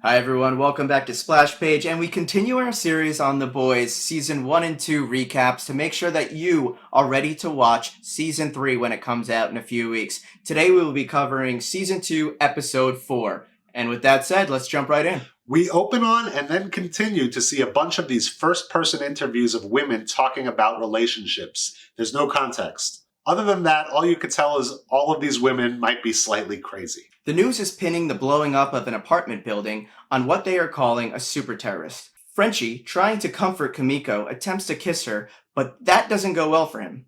Hi everyone, welcome back to Splash Page, and we continue our series on The Boys Season 1 and 2 recaps to make sure that you are ready to watch Season 3 when it comes out in a few weeks. Today we will be covering Season 2, Episode 4. And with that said, let's jump right in. We open on and then continue to see a bunch of these first-person interviews of women talking about relationships. There's no context. Other than that, all you could tell is all of these women might be slightly crazy. The news is pinning the blowing up of an apartment building on what they are calling a super terrorist. Frenchie, trying to comfort Kimiko, attempts to kiss her, but that doesn't go well for him.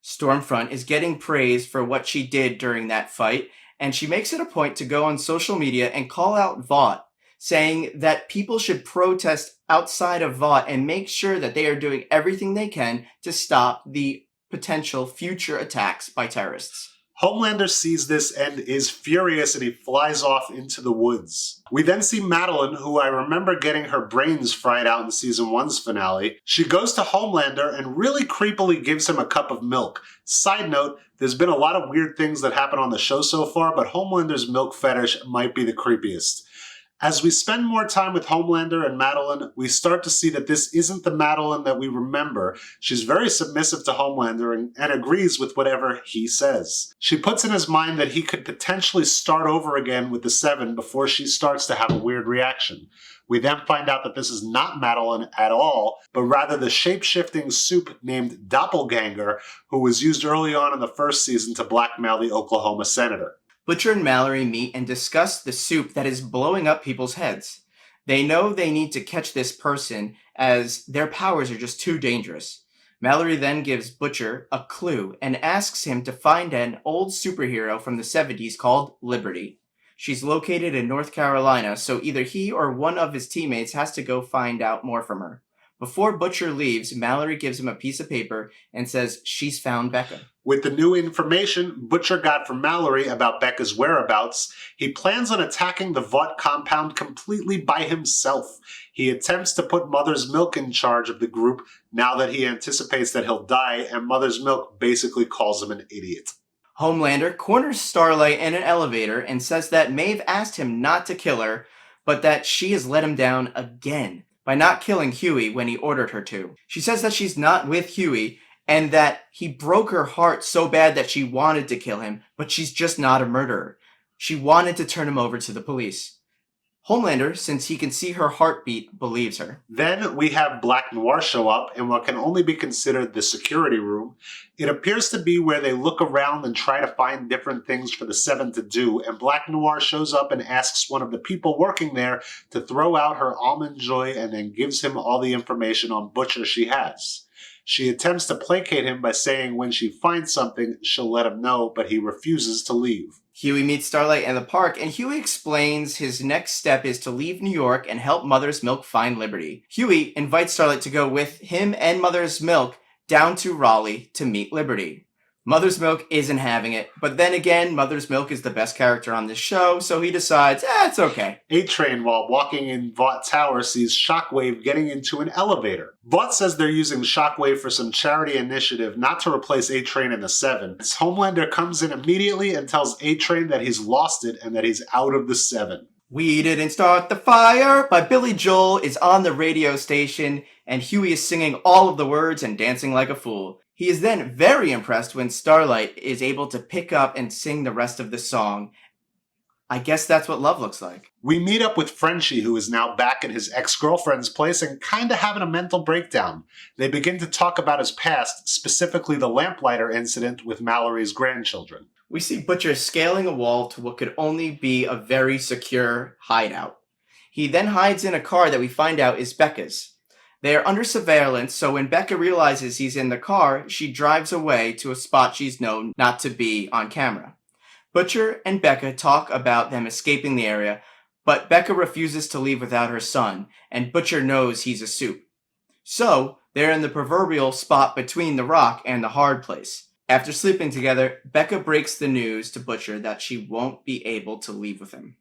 Stormfront is getting praise for what she did during that fight, and she makes it a point to go on social media and call out Vought, saying that people should protest outside of Vought and make sure that they are doing everything they can to stop the potential future attacks by terrorists. Homelander sees this and is furious and he flies off into the woods. We then see Madeline, who I remember getting her brains fried out in Season 1's finale. She goes to Homelander and really creepily gives him a cup of milk. Side note, there's been a lot of weird things that happen on the show so far, but Homelander's milk fetish might be the creepiest. As we spend more time with Homelander and Madeline, we start to see that this isn't the Madeline that we remember. She's very submissive to Homelander and agrees with whatever he says. She puts in his mind that he could potentially start over again with the Seven before she starts to have a weird reaction. We then find out that this is not Madeline at all, but rather the shape-shifting soup named Doppelganger, who was used early on in the first season to blackmail the Oklahoma senator. Butcher and Mallory meet and discuss the soup that is blowing up people's heads. They know they need to catch this person as their powers are just too dangerous. Mallory then gives Butcher a clue and asks him to find an old superhero from the 70s called Liberty. She's located in North Carolina, so either he or one of his teammates has to go find out more from her. Before Butcher leaves, Mallory gives him a piece of paper and says she's found Becca. With the new information Butcher got from Mallory about Becca's whereabouts, he plans on attacking the Vought compound completely by himself. He attempts to put Mother's Milk in charge of the group now that he anticipates that he'll die, and Mother's Milk basically calls him an idiot. Homelander corners Starlight in an elevator and says that Maeve asked him not to kill her, but that she has let him down again by not killing Hughie when he ordered her to. She says that she's not with Hughie and that he broke her heart so bad that she wanted to kill him, but she's just not a murderer. She wanted to turn him over to the police. Homelander, since he can see her heartbeat, believes her. Then we have Black Noir show up in what can only be considered the security room. It appears to be where they look around and try to find different things for the Seven to do, and Black Noir shows up and asks one of the people working there to throw out her almond joy and then gives him all the information on Butcher she has. She attempts to placate him by saying when she finds something, she'll let him know, but he refuses to leave. Hughie meets Starlight in the park, and Hughie explains his next step is to leave New York and help Mother's Milk find Liberty. Hughie invites Starlight to go with him and Mother's Milk down to Raleigh to meet Liberty. Mother's Milk isn't having it, but then again, Mother's Milk is the best character on this show, so he decides, it's okay. A-Train, while walking in Vought Tower, sees Shockwave getting into an elevator. Vought says they're using Shockwave for some charity initiative, not to replace A-Train in the Seven. Homelander comes in immediately and tells A-Train that he's lost it and that he's out of the Seven. We Didn't Start the Fire by Billy Joel is on the radio station, and Hughie is singing all of the words and dancing like a fool. He is then very impressed when Starlight is able to pick up and sing the rest of the song. I guess that's what love looks like. We meet up with Frenchie, who is now back at his ex-girlfriend's place and kinda having a mental breakdown. They begin to talk about his past, specifically the lamplighter incident with Mallory's grandchildren. We see Butcher scaling a wall to what could only be a very secure hideout. He then hides in a car that we find out is Becca's. They are under surveillance, so when Becca realizes he's in the car, she drives away to a spot she's known not to be on camera. Butcher and Becca talk about them escaping the area, but Becca refuses to leave without her son, and Butcher knows he's a soup. So, they're in the proverbial spot between the rock and the hard place. After sleeping together, Becca breaks the news to Butcher that she won't be able to leave with him.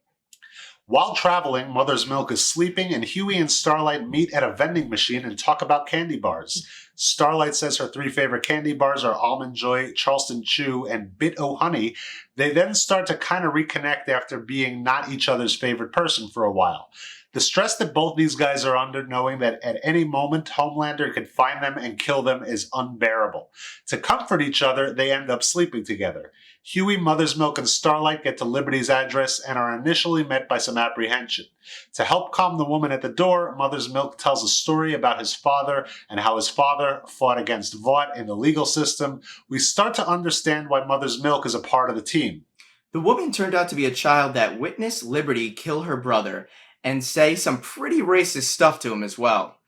While traveling, Mother's Milk is sleeping and Hughie and Starlight meet at a vending machine and talk about candy bars. Starlight says her 3 favorite candy bars are Almond Joy, Charleston Chew, and Bit O' Honey. They then start to kind of reconnect after being not each other's favorite person for a while. The stress that both these guys are under, knowing that at any moment Homelander could find them and kill them, is unbearable. To comfort each other, they end up sleeping together. Hughie, Mother's Milk, and Starlight get to Liberty's address and are initially met by some apprehension. To help calm the woman at the door, Mother's Milk tells a story about his father and how his father fought against Vought in the legal system. We start to understand why Mother's Milk is a part of the team. The woman turned out to be a child that witnessed Liberty kill her brother and say some pretty racist stuff to him as well.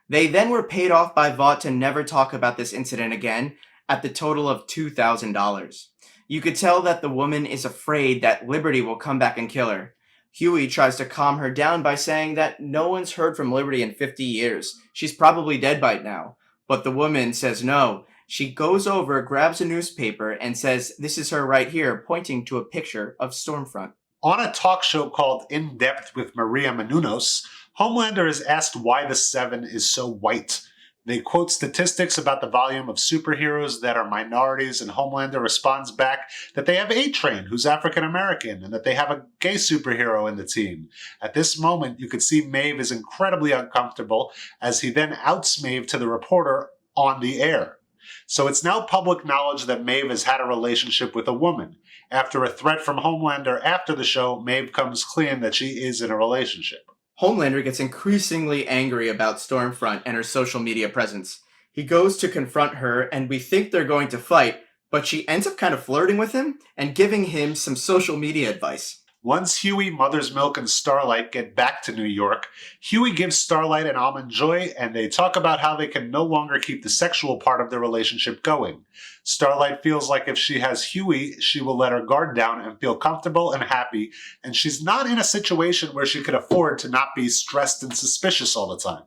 They then were paid off by Vought to never talk about this incident again, at the total of $2,000. You could tell that the woman is afraid that Liberty will come back and kill her. Hughie tries to calm her down by saying that no one's heard from Liberty in 50 years. She's probably dead by now. But the woman says no. She goes over, grabs a newspaper, and says this is her right here, pointing to a picture of Stormfront. On a talk show called In Depth with Maria Menounos, Homelander is asked why the Seven is so white. They quote statistics about the volume of superheroes that are minorities, and Homelander responds back that they have A-Train, who's African American, and that they have a gay superhero in the team. At this moment, you could see Maeve is incredibly uncomfortable, as he then outs Maeve to the reporter on the air. So it's now public knowledge that Maeve has had a relationship with a woman. After a threat from Homelander after the show, Maeve comes clean that she is in a relationship. Homelander gets increasingly angry about Stormfront and her social media presence. He goes to confront her, and we think they're going to fight, but she ends up kind of flirting with him and giving him some social media advice. Once Hughie, Mother's Milk, and Starlight get back to New York, Hughie gives Starlight an Almond Joy, and they talk about how they can no longer keep the sexual part of their relationship going. Starlight feels like if she has Hughie, she will let her guard down and feel comfortable and happy, and she's not in a situation where she could afford to not be stressed and suspicious all the time.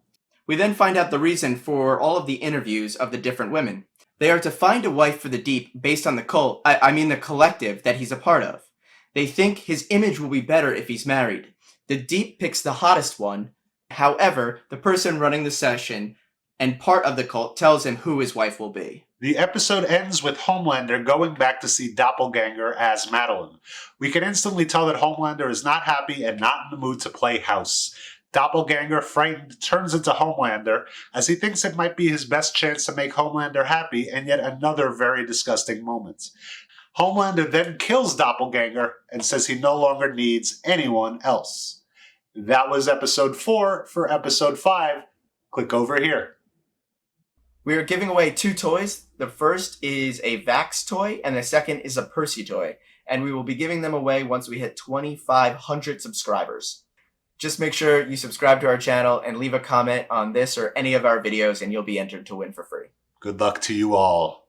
We then find out the reason for all of the interviews of the different women. They are to find a wife for the Deep based on the the collective that he's a part of. They think his image will be better if he's married. The Deep picks the hottest one. However, the person running the session and part of the cult tells him who his wife will be. The episode ends with Homelander going back to see Doppelganger as Madeline. We can instantly tell that Homelander is not happy and not in the mood to play house. Doppelganger, frightened, turns into Homelander as he thinks it might be his best chance to make Homelander happy, and yet another very disgusting moment. Homelander then kills Doppelganger and says he no longer needs anyone else. That was episode 4. For episode 5, click over here. We are giving away 2 toys. The first is a Vax toy, and the second is a Percy toy. And we will be giving them away once we hit 2,500 subscribers. Just make sure you subscribe to our channel and leave a comment on this or any of our videos, and you'll be entered to win for free. Good luck to you all.